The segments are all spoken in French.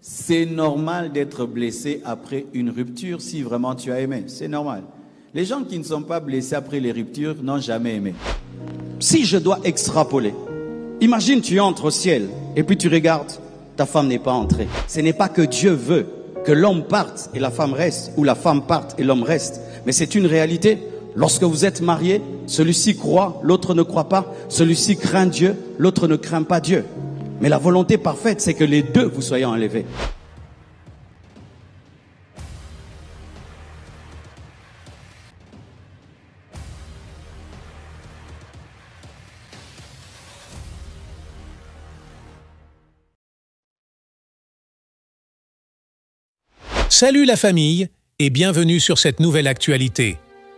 C'est normal d'être blessé après une rupture si vraiment tu as aimé. C'est normal. Les gens qui ne sont pas blessés après les ruptures n'ont jamais aimé. Si je dois extrapoler, imagine tu entres au ciel et puis tu regardes, ta femme n'est pas entrée. Ce n'est pas que Dieu veut que l'homme parte et la femme reste, ou la femme parte et l'homme reste. Mais c'est une réalité. Lorsque vous êtes mariés, celui-ci croit, l'autre ne croit pas. Celui-ci craint Dieu, l'autre ne craint pas Dieu. Mais la volonté parfaite, c'est que les deux vous soyez enlevés. Salut la famille et bienvenue sur cette nouvelle actualité.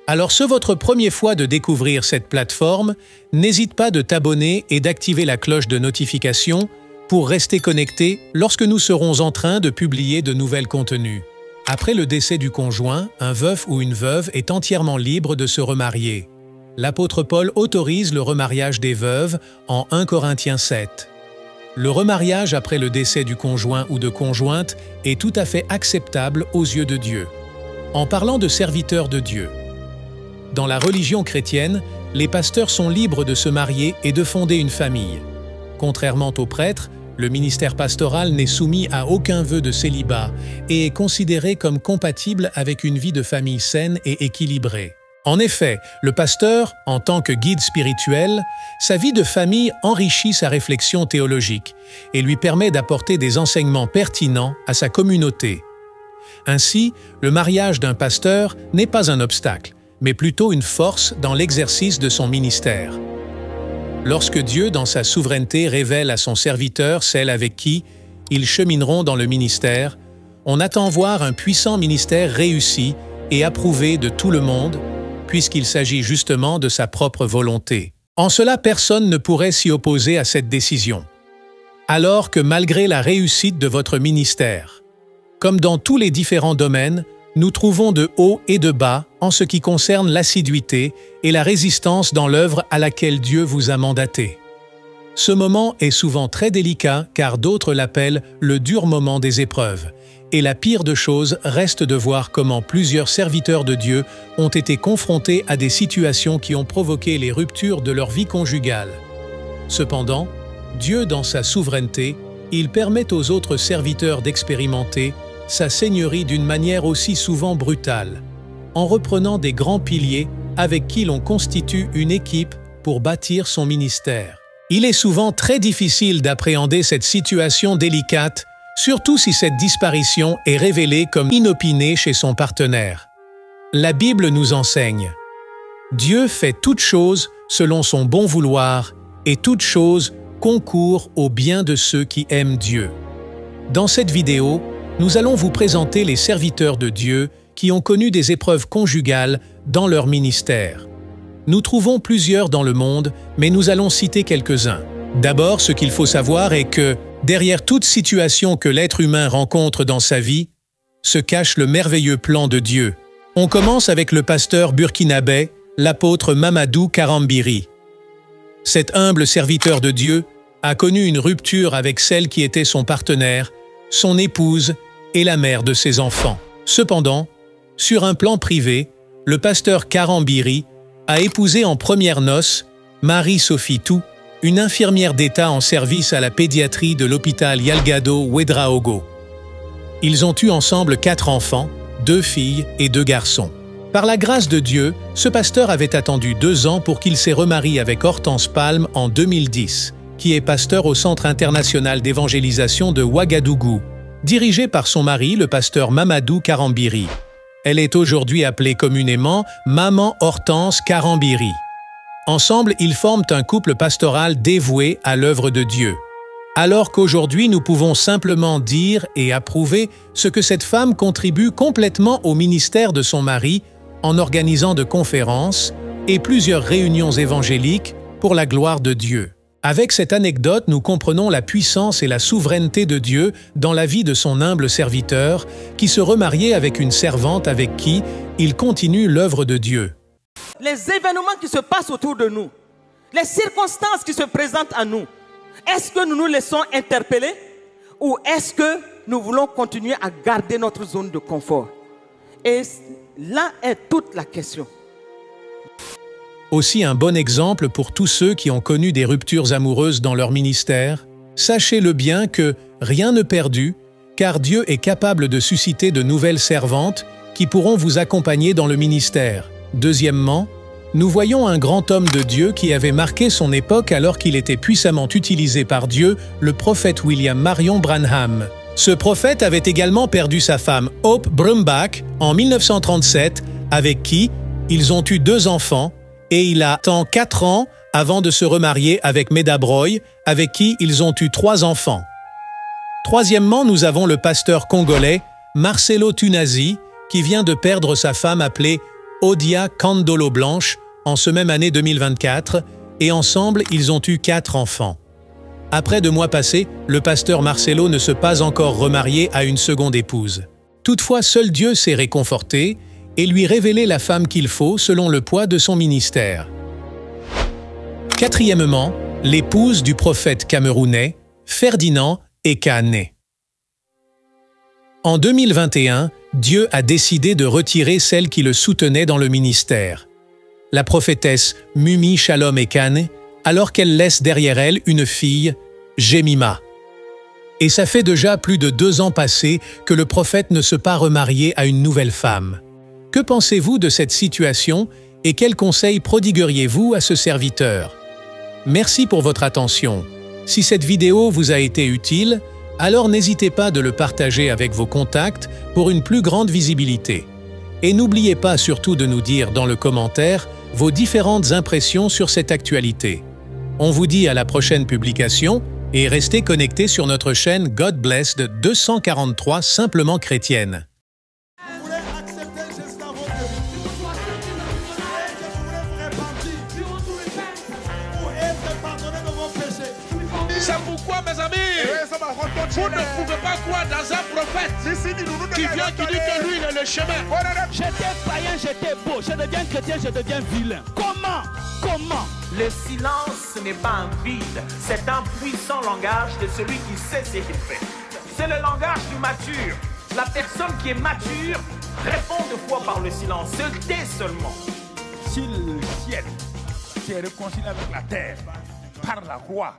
Alors c'est votre première fois de découvrir cette plateforme, n'hésite pas de t'abonner et d'activer la cloche de notification pour rester connecté lorsque nous serons en train de publier de nouvelles contenus. Après le décès du conjoint, un veuf ou une veuve est entièrement libre de se remarier. L'apôtre Paul autorise le remariage des veuves en 1 Corinthiens 7. Le remariage après le décès du conjoint ou de conjointe est tout à fait acceptable aux yeux de Dieu. En parlant de serviteurs de Dieu, dans la religion chrétienne, les pasteurs sont libres de se marier et de fonder une famille. Contrairement aux prêtres, le ministère pastoral n'est soumis à aucun vœu de célibat et est considéré comme compatible avec une vie de famille saine et équilibrée. En effet, le pasteur, en tant que guide spirituel, sa vie de famille enrichit sa réflexion théologique et lui permet d'apporter des enseignements pertinents à sa communauté. Ainsi, le mariage d'un pasteur n'est pas un obstacle, mais plutôt une force dans l'exercice de son ministère. Lorsque Dieu, dans sa souveraineté, révèle à son serviteur celle avec qui ils chemineront dans le ministère, on attend voir un puissant ministère réussi et approuvé de tout le monde, puisqu'il s'agit justement de sa propre volonté. En cela, personne ne pourrait s'y opposer à cette décision. Alors que malgré la réussite de votre ministère, comme dans tous les différents domaines, nous trouvons de hauts et de bas en ce qui concerne l'assiduité et la résistance dans l'œuvre à laquelle Dieu vous a mandaté. Ce moment est souvent très délicat car d'autres l'appellent le dur moment des épreuves. Et la pire de choses reste de voir comment plusieurs serviteurs de Dieu ont été confrontés à des situations qui ont provoqué les ruptures de leur vie conjugale. Cependant, Dieu, dans sa souveraineté, il permet aux autres serviteurs d'expérimenter sa seigneurie d'une manière aussi souvent brutale, en reprenant des grands piliers avec qui l'on constitue une équipe pour bâtir son ministère. Il est souvent très difficile d'appréhender cette situation délicate, surtout si cette disparition est révélée comme inopinée chez son partenaire. La Bible nous enseigne « Dieu fait toutes choses selon son bon vouloir, et toutes choses concourent au bien de ceux qui aiment Dieu. » Dans cette vidéo, nous allons vous présenter les serviteurs de Dieu qui ont connu des épreuves conjugales dans leur ministère. Nous trouvons plusieurs dans le monde, mais nous allons citer quelques-uns. D'abord, ce qu'il faut savoir est que, derrière toute situation que l'être humain rencontre dans sa vie, se cache le merveilleux plan de Dieu. On commence avec le pasteur burkinabé, l'apôtre Mamadou Karambiri. Cet humble serviteur de Dieu a connu une rupture avec celle qui était son partenaire, son épouse et la mère de ses enfants. Cependant, sur un plan privé, le pasteur Karambiri a épousé en premières noces Marie-Sophie Tou, une infirmière d'État en service à la pédiatrie de l'hôpital Yalgado Ouedraogo. Ils ont eu ensemble 4 enfants, 2 filles et 2 garçons. Par la grâce de Dieu, ce pasteur avait attendu 2 ans pour qu'il s'est remarié avec Hortense Palme en 2010, qui est pasteur au Centre international d'évangélisation de Ouagadougou, dirigé par son mari, le pasteur Mamadou Karambiri. Elle est aujourd'hui appelée communément Maman Hortense Karambiri. Ensemble, ils forment un couple pastoral dévoué à l'œuvre de Dieu. Alors qu'aujourd'hui, nous pouvons simplement dire et approuver ce que cette femme contribue complètement au ministère de son mari en organisant de conférences et plusieurs réunions évangéliques pour la gloire de Dieu. Avec cette anecdote, nous comprenons la puissance et la souveraineté de Dieu dans la vie de son humble serviteur qui se remariait avec une servante avec qui il continue l'œuvre de Dieu. Les événements qui se passent autour de nous, les circonstances qui se présentent à nous, est-ce que nous nous laissons interpeller ou est-ce que nous voulons continuer à garder notre zone de confort. Et là est toute la question. Aussi un bon exemple pour tous ceux qui ont connu des ruptures amoureuses dans leur ministère. Sachez-le bien que rien ne perdu, car Dieu est capable de susciter de nouvelles servantes qui pourront vous accompagner dans le ministère. Deuxièmement, nous voyons un grand homme de Dieu qui avait marqué son époque alors qu'il était puissamment utilisé par Dieu, le prophète William Marion Branham. Ce prophète avait également perdu sa femme Hope Brumbach en 1937, avec qui ils ont eu 2 enfants, et il a attendu 4 ans avant de se remarier avec Meda Broy, avec qui ils ont eu 3 enfants. Troisièmement, nous avons le pasteur congolais Marcelo Tunazi, qui vient de perdre sa femme appelée Odia Kandolo Blanche en ce même année 2024, et ensemble, ils ont eu 4 enfants. Après 2 mois passés, le pasteur Marcelo ne s'est pas encore remarié à une seconde épouse. Toutefois, seul Dieu s'est réconforté et lui révélé la femme qu'il faut selon le poids de son ministère. Quatrièmement, l'épouse du prophète camerounais, Ferdinand Ekane. En 2021, Dieu a décidé de retirer celle qui le soutenait dans le ministère, la prophétesse Mumi Shalom Ekane, alors qu'elle laisse derrière elle une fille, Jemima. Et ça fait déjà plus de 2 ans passés que le prophète ne s'est pas remarié à une nouvelle femme. Que pensez-vous de cette situation et quels conseils prodigueriez-vous à ce serviteur? Merci pour votre attention. Si cette vidéo vous a été utile, alors n'hésitez pas de le partager avec vos contacts pour une plus grande visibilité. Et n'oubliez pas surtout de nous dire dans le commentaire vos différentes impressions sur cette actualité. On vous dit à la prochaine publication et restez connectés sur notre chaîne God Blessed 243 Simplement Chrétienne. C'est pourquoi, mes amis, vous ne pouvez pas croire dans un prophète qui vient, qui dit que lui, il est le chemin. J'étais païen, j'étais beau. Je deviens chrétien, je deviens vilain. Comment? Le silence, ce n'est pas un vide, c'est un puissant langage de celui qui sait ce qu'il fait. C'est le langage du mature. La personne qui est mature répond 2 fois par le silence, se tait seulement. Si le ciel s'est réconcilié avec la terre par la croix,